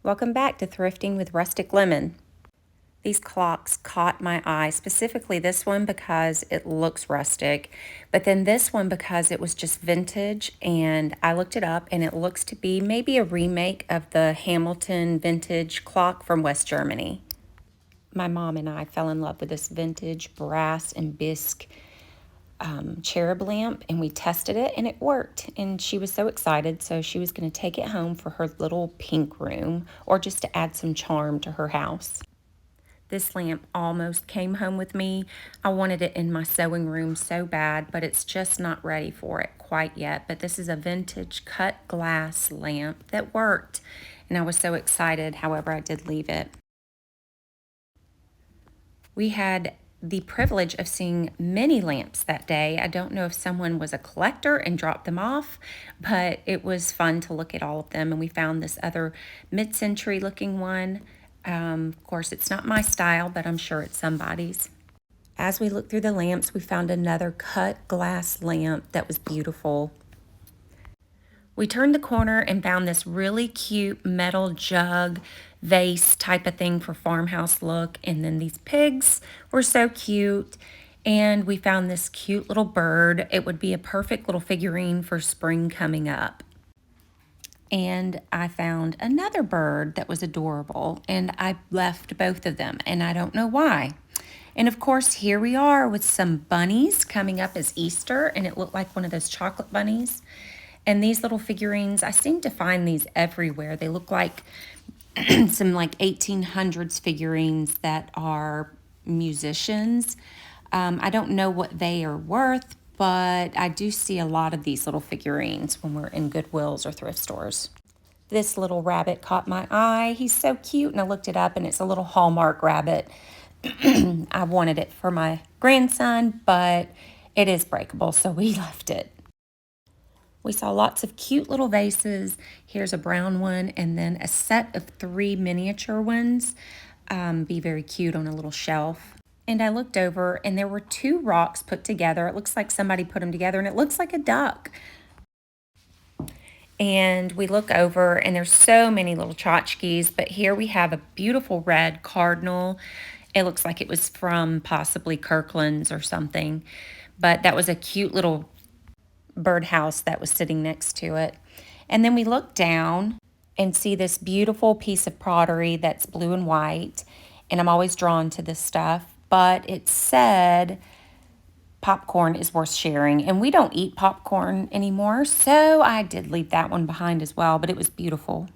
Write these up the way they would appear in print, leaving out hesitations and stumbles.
Welcome back to Thrifting with Rustic Lemonn. These clocks caught my eye, specifically this one because it looks rustic, but then this one because it was just vintage, and I looked it up and it looks to be maybe a remake of the Hamilton vintage clock from West Germany. My mom and I fell in love with this vintage brass and bisque cherub lamp, and we tested it and it worked, and she was so excited, so she was going to take it home for her little pink room or just to add some charm to her house. This lamp almost came home with me. I wanted it in my sewing room so bad, but it's just not ready for it quite yet. But this is a vintage cut glass lamp that worked, and I was so excited. However, I did leave it. We had the privilege of seeing many lamps that day. I don't know if someone was a collector and dropped them off, but it was fun to look at all of them. And we found this other mid-century looking one. Of course, it's not my style, but I'm sure it's somebody's. As we looked through the lamps, we found another cut glass lamp that was beautiful. We turned the corner and found this really cute metal jug vase type of thing for farmhouse look. And then these pigs were so cute. And we found this cute little bird. It would be a perfect little figurine for spring coming up. And I found another bird that was adorable, and I left both of them, and I don't know why. And of course, here we are with some bunnies coming up as Easter, and it looked like one of those chocolate bunnies. And these little figurines, I seem to find these everywhere. They look like some like 1800s figurines that are musicians. I don't know what they are worth, but I do see a lot of these little figurines when we're in Goodwills or thrift stores. This little rabbit caught my eye. He's so cute, and I looked it up, and it's a little Hallmark rabbit. I wanted it for my grandson, but it is breakable, so we left it. We saw lots of cute little vases. Here's a brown one, and then a set of 3 miniature ones. Be very cute on a little shelf. And I looked over, and there were 2 rocks put together. It looks like somebody put them together, and it looks like a duck. And we look over, and there's so many little tchotchkes, but here we have a beautiful red cardinal. It looks like it was from possibly Kirkland's or something, but that was a cute little birdhouse that was sitting next to it. And then we look down and see this beautiful piece of pottery that's blue and white, and I'm always drawn to this stuff, but it said popcorn is worth sharing, and we don't eat popcorn anymore, so I did leave that one behind as well, but it was beautiful.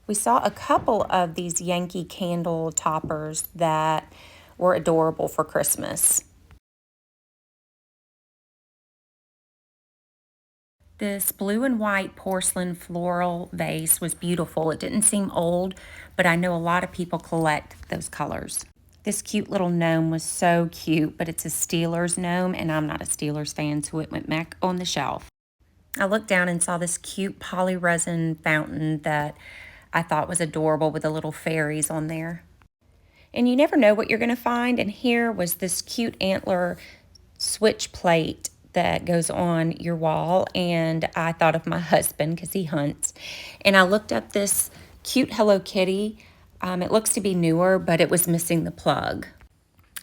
We saw a couple of these Yankee candle toppers that were adorable for Christmas. This blue and white porcelain floral vase was beautiful. It didn't seem old, but I know a lot of people collect those colors. This cute little gnome was so cute, but it's a Steelers gnome, and I'm not a Steelers fan, so it went back on the shelf. I looked down and saw this cute poly resin fountain that I thought was adorable with the little fairies on there. And you never know what you're going to find, and here was this cute antler switch plate that goes on your wall, and I thought of my husband because he hunts. And I looked up this cute Hello Kitty. It looks to be newer, but it was missing the plug.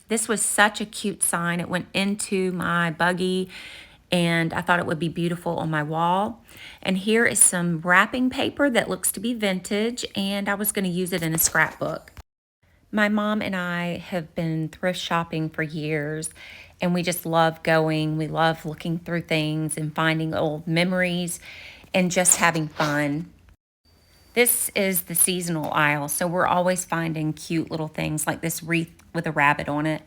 This was such a cute sign. It went into my buggy, and I thought it would be beautiful on my wall. And here is some wrapping paper that looks to be vintage, and I was going to use it in a scrapbook. My mom and I have been thrift shopping for years, and we just love going. We love looking through things and finding old memories and just having fun. This is the seasonal aisle, so we're always finding cute little things like this wreath with a rabbit on it.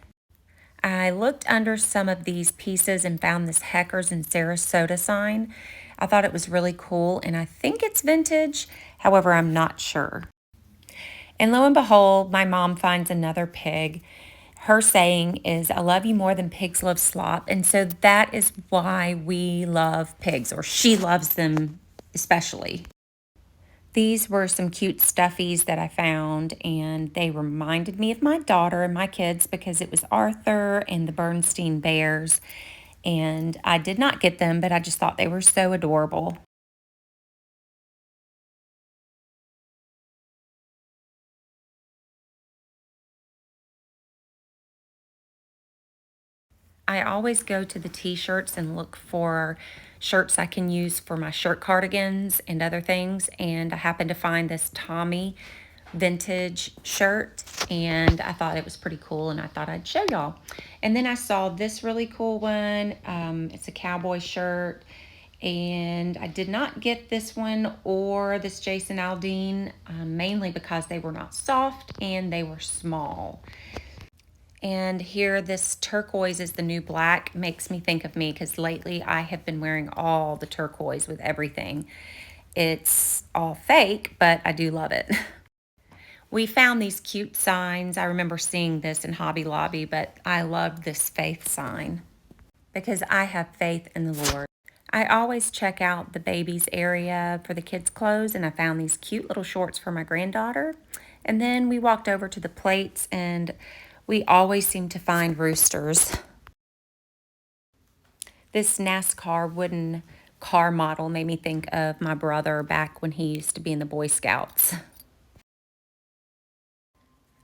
I looked under some of these pieces and found this Heckers in Sarasota sign. I thought it was really cool, and I think it's vintage. However, I'm not sure. And lo and behold, my mom finds another pig. Her saying is, I love you more than pigs love slop. And so that is why we love pigs, or she loves them especially. These were some cute stuffies that I found, and they reminded me of my daughter and my kids because it was Arthur and the Bernstein Bears. And I did not get them, but I just thought they were so adorable. I always go to the t-shirts and look for shirts I can use for my shirt cardigans and other things. And I happened to find this Tommy vintage shirt and I thought it was pretty cool and I thought I'd show y'all. And then I saw this really cool one. It's a cowboy shirt and I did not get this one or this Jason Aldean, mainly because they were not soft and they were small. And here, this turquoise is the new black. Makes me think of me because lately I have been wearing all the turquoise with everything. It's all fake, but I do love it. We found these cute signs. I remember seeing this in Hobby Lobby, but I love this faith sign because I have faith in the Lord. I always check out the babies area for the kids' clothes, and I found these cute little shorts for my granddaughter. And then we walked over to the plates, and we always seem to find roosters. This NASCAR wooden car model made me think of my brother back when he used to be in the Boy Scouts.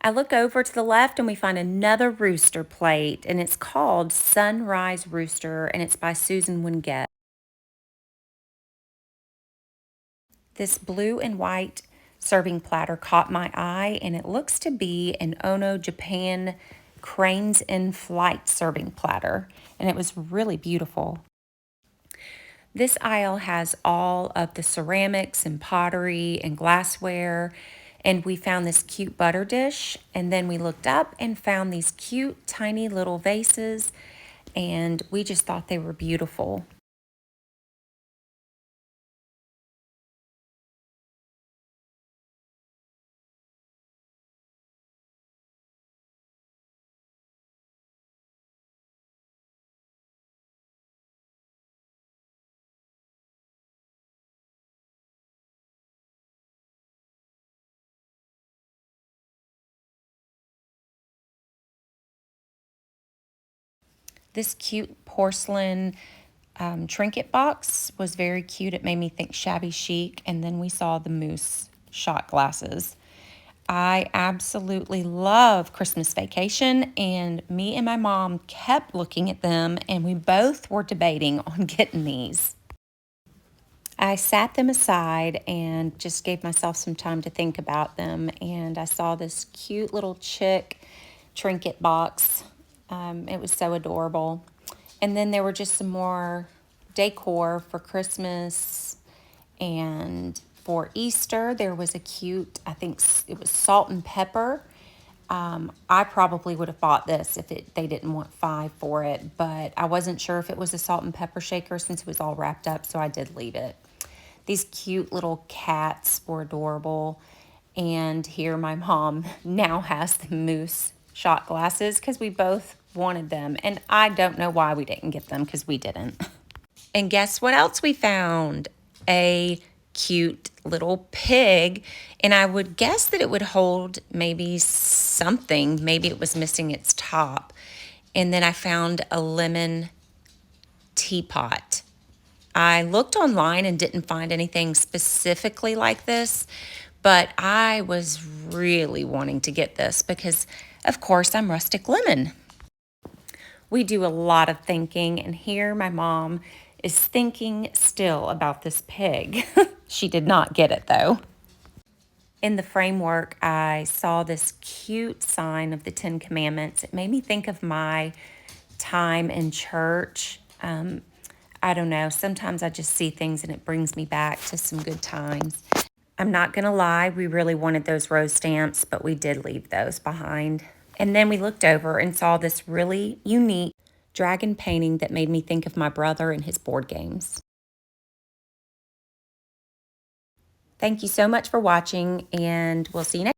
I look over to the left and we find another rooster plate, and it's called Sunrise Rooster, and it's by Susan Wingate. This blue and white serving platter caught my eye, and it looks to be an Ono Japan cranes in flight serving platter, and it was really beautiful. This aisle has all of the ceramics and pottery and glassware, and we found this cute butter dish, and then we looked up and found these cute tiny little vases, and we just thought they were beautiful. This cute porcelain trinket box was very cute. It made me think shabby chic. And then we saw the moose shot glasses. I absolutely love Christmas Vacation, and me and my mom kept looking at them, and we both were debating on getting these. I sat them aside and just gave myself some time to think about them, and I saw this cute little chick trinket box. It was so adorable. And then there were just some more decor for Christmas and for Easter. There was a cute, I think it was salt and pepper. I probably would have bought this if they didn't want 5 for it, but I wasn't sure if it was a salt and pepper shaker since it was all wrapped up, so I did leave it. These cute little cats were adorable. And here my mom now has the moose shot glasses because we both wanted them. And I don't know why we didn't get them because we didn't. And guess what else we found? A cute little pig. And I would guess that it would hold maybe something. Maybe it was missing its top. And then I found a lemon teapot. I looked online and didn't find anything specifically like this, but I was really wanting to get this because, of course, I'm Rustic Lemonn. We do a lot of thinking, and here my mom is thinking still about this pig. She did not get it, though. In the framework, I saw this cute sign of the 10 Commandments. It made me think of my time in church. I don't know, sometimes I just see things and it brings me back to some good times. I'm not gonna lie, we really wanted those rose stamps, but we did leave those behind. And then we looked over and saw this really unique dragon painting that made me think of my brother and his board games. Thank you so much for watching, and we'll see you next time.